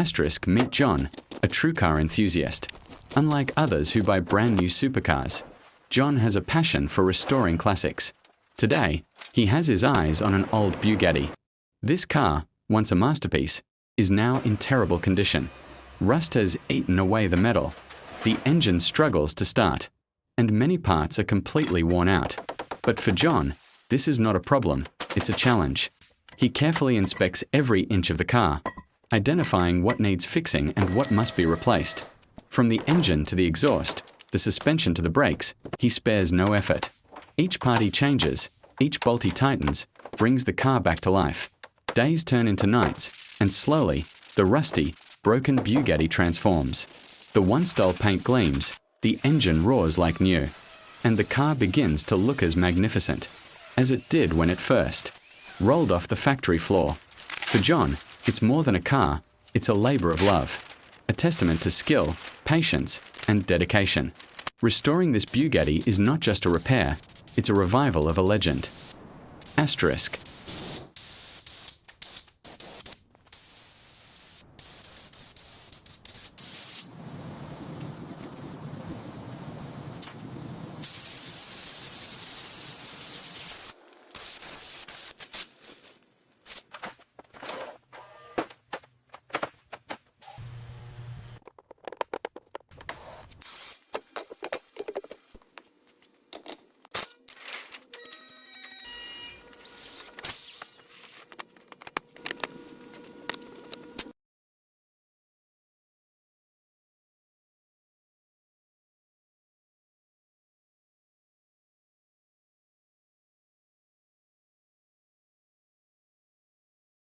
Meet John, a true car enthusiast. Unlike others who buy brand new supercars, John has a passion for restoring classics. Today, he has his eyes on an old Bugatti. This car, once a masterpiece, is now in terrible condition. Rust has eaten away the metal. The engine struggles to start, and many parts are completely worn out. But for John, this is not a problem, it's a challenge. He carefully inspects every inch of the car, identifying what needs fixing and what must be replaced. From the engine to the exhaust, the suspension to the brakes, he spares no effort. Each part he changes, each bolt he tightens, brings the car back to life. Days turn into nights, and slowly, the rusty, broken Bugatti transforms. The once dull paint gleams, the engine roars like new, and the car begins to look as magnificent as it did when it first rolled off the factory floor. For John, it's more than a car, it's a labor of love, a testament to skill, patience, and dedication. Restoring this Bugatti is not just a repair, it's a revival of a legend. Asterisk.